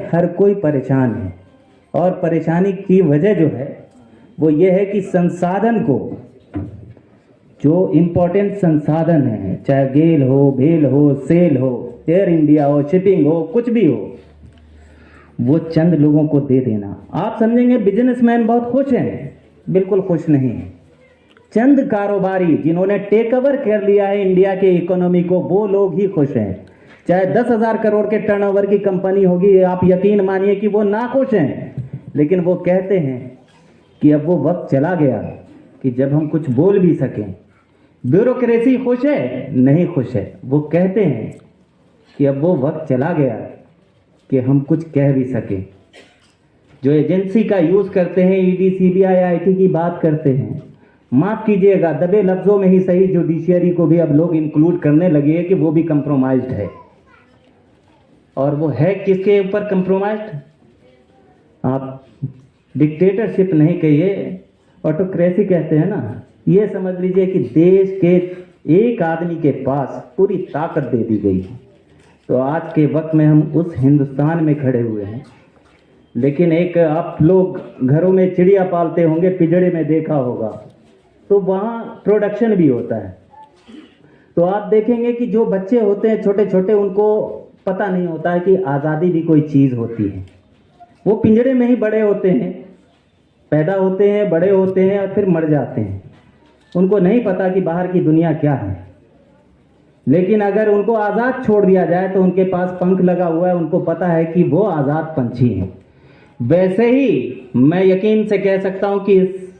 हर कोई परेशान है, और परेशानी की वजह जो है वो ये है कि संसाधन को, जो इम्पोर्टेंट संसाधन है, चाहे गेल हो, भेल हो, सेल हो, एयर इंडिया हो, शिपिंग हो, कुछ भी हो, वो चंद लोगों को दे देना। आप समझेंगे बिजनेसमैन बहुत खुश हैं, बिल्कुल खुश नहीं है। चंद कारोबारी जिन्होंने टेक ओवर कर लिया है इंडिया के इकोनॉमी को, वो लोग ही खुश हैं। चाहे 10,000 करोड़ के टर्नओवर की कंपनी होगी, आप यकीन मानिए कि वो ना खुश हैं, लेकिन वो कहते हैं कि अब वो वक्त चला गया कि जब हम कुछ बोल भी सकें। ब्यूरोक्रेसी खुश है? नहीं खुश है। वो कहते हैं कि अब वो वक्त चला गया कि हम कुछ कह भी सकें। जो एजेंसी का यूज़ करते हैं, ईडी, सीबीआई, आईटी की बात करते हैं, माफ़ कीजिएगा, दबे लफ्ज़ों में ही सही, जुडिशियरी को भी अब लोग इंक्लूड करने लगे हैं कि वो भी कंप्रोमाइज्ड है। और वो है किसके ऊपर कंप्रोमाइज्ड? आप डिक्टेटरशिप नहीं कहिए, ऑटोक्रेसी कहते हैं ना। ये समझ लीजिए कि देश के एक आदमी के पास पूरी ताकत दे दी गई है। तो आज के वक्त में हम उस हिंदुस्तान में खड़े हुए हैं। लेकिन एक, आप लोग घरों में चिड़िया पालते होंगे, पिंजड़े में देखा होगा, तो वहाँ प्रोडक्शन भी होता है। तो आप देखेंगे कि जो बच्चे होते हैं छोटे छोटे, उनको पता नहीं होता है कि आज़ादी भी कोई चीज़ होती है। वो पिंजड़े में ही बड़े होते हैं, पैदा होते हैं, बड़े होते हैं और फिर मर जाते हैं। उनको नहीं पता कि बाहर की दुनिया क्या है। लेकिन अगर उनको आज़ाद छोड़ दिया जाए तो उनके पास पंख लगा हुआ है, उनको पता है कि वो आज़ाद पंछी हैं। वैसे ही मैं यकीन से कह सकता हूं कि इस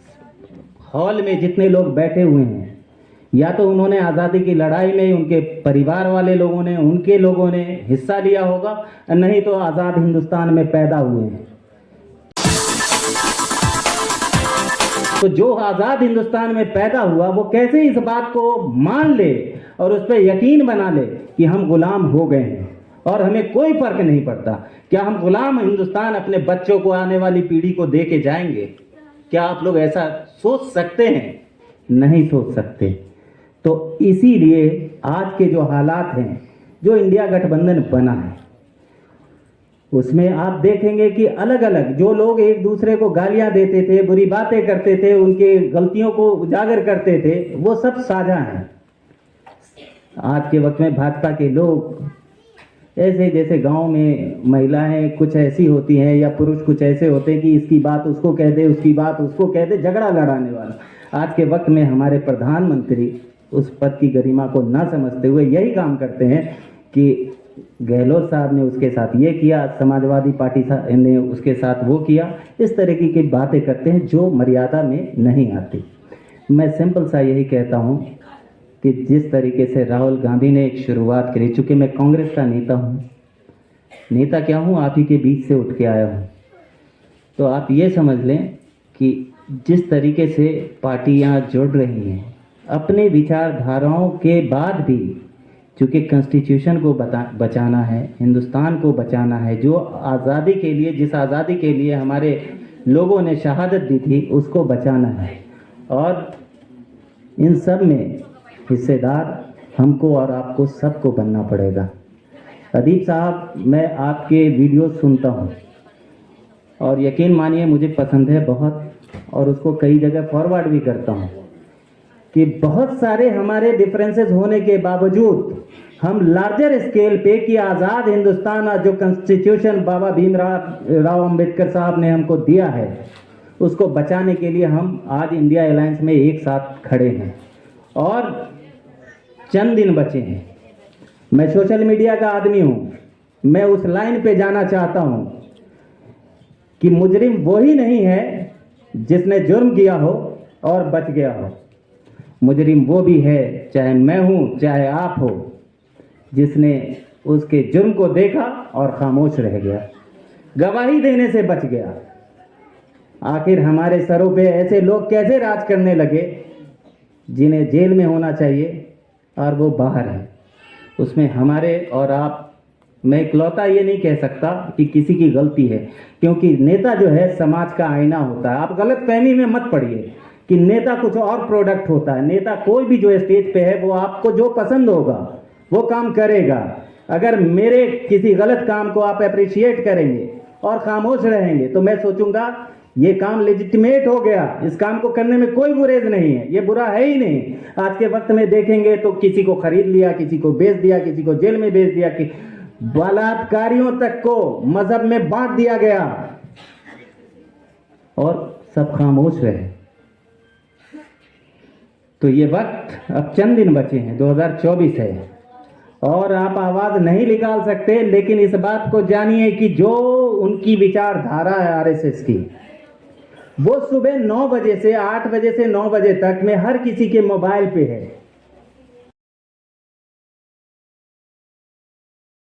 हॉल में जितने लोग बैठे हुए हैं, या तो उन्होंने आज़ादी की लड़ाई में, उनके परिवार वाले लोगों ने, उनके लोगों ने हिस्सा लिया होगा, नहीं तो आज़ाद हिंदुस्तान में पैदा हुए हैं। तो जो आज़ाद हिंदुस्तान में पैदा हुआ, वो कैसे इस बात को मान ले और उस पर यकीन बना ले कि हम गुलाम हो गए हैं और हमें कोई फर्क नहीं पड़ता। क्या हम गुलाम हिंदुस्तान अपने बच्चों को, आने वाली पीढ़ी को दे के जाएंगे? क्या आप लोग ऐसा सोच सकते हैं? नहीं सोच सकते। तो इसीलिए आज के जो हालात हैं, जो इंडिया गठबंधन बना है, उसमें आप देखेंगे कि अलग अलग जो लोग एक दूसरे को गालियां देते थे, बुरी बातें करते थे, उनके गलतियों को उजागर करते थे, वो सब साझा हैं। आज के वक्त में भाजपा के लोग ऐसे, जैसे गांव में महिलाएं कुछ ऐसी होती हैं या पुरुष कुछ ऐसे होते हैं कि इसकी बात उसको कह दे, उसकी बात उसको कह दे, झगड़ा लड़ाने वाला। आज के वक्त में हमारे प्रधानमंत्री उस पद की गरिमा को ना समझते हुए यही काम करते हैं कि गहलोत साहब ने उसके साथ ये किया, समाजवादी पार्टी ने उसके साथ वो किया। इस तरीके की बातें करते हैं जो मर्यादा में नहीं आती। मैं सिंपल सा यही कहता हूँ कि जिस तरीके से राहुल गांधी ने एक शुरुआत करी, चूँकि मैं कांग्रेस का नेता हूँ, नेता क्या हूँ, आप ही के बीच से उठ के आया हूँ, तो आप ये समझ लें कि जिस तरीके से पार्टियाँ जुड़ रही हैं अपने विचारधाराओं के बाद भी, चूँकि कॉन्स्टिट्यूशन को बचाना है, हिंदुस्तान को बचाना है, जो आज़ादी के लिए, जिस आज़ादी के लिए हमारे लोगों ने शहादत दी थी, उसको बचाना है। और इन सब में हिस्सेदार हमको और आपको सबको बनना पड़ेगा। अदीब साहब, मैं आपके वीडियो सुनता हूँ और यकीन मानिए मुझे पसंद है बहुत, और उसको कई जगह फॉरवर्ड भी करता हूँ कि बहुत सारे हमारे डिफरेंसेस होने के बावजूद हम लार्जर स्केल पे कि आज़ाद हिंदुस्तान, जो कॉन्स्टिट्यूशन बाबा भीमराव अंबेडकर साहब ने हमको दिया है, उसको बचाने के लिए हम आज इंडिया अलायंस में एक साथ खड़े हैं। और चंद दिन बचे हैं। मैं सोशल मीडिया का आदमी हूँ, मैं उस लाइन पे जाना चाहता हूँ कि मुजरिम वही नहीं है जिसने जुर्म किया हो और बच गया हो। मुजरिम वो भी है, चाहे मैं हूँ चाहे आप हो, जिसने उसके जुर्म को देखा और खामोश रह गया, गवाही देने से बच गया। आखिर हमारे सरों पे ऐसे लोग कैसे राज करने लगे जिन्हें जेल में होना चाहिए और वो बाहर है? उसमें हमारे और आप, मैं इकलौता ये नहीं कह सकता कि किसी की गलती है, क्योंकि नेता जो है समाज का आईना होता है। आप गलत फहमी में मत पड़िए कि नेता कुछ और प्रोडक्ट होता है। नेता कोई भी जो स्टेज पे है, वो आपको जो पसंद होगा वो काम करेगा। अगर मेरे किसी गलत काम को आप अप्रिशिएट करेंगे और खामोश रहेंगे तो मैं सोचूंगा ये काम लेजिटिमेट हो गया, इस काम को करने में कोई गुरेज नहीं है, ये बुरा है ही नहीं। आज के वक्त में देखेंगे तो किसी को खरीद लिया, किसी को बेच दिया, किसी को जेल में भेज दिया, कि बलात्कारियों तक को मजहब में बांट दिया गया और सब खामोश रहे। तो ये वक्त अब चंद दिन बचे हैं, 2024 है और आप आवाज नहीं निकाल सकते, लेकिन इस बात को जानिए कि जो उनकी विचारधारा है आरएसएस की, वो सुबह 9 बजे से 8 बजे से 9 बजे तक में हर किसी के मोबाइल पे है।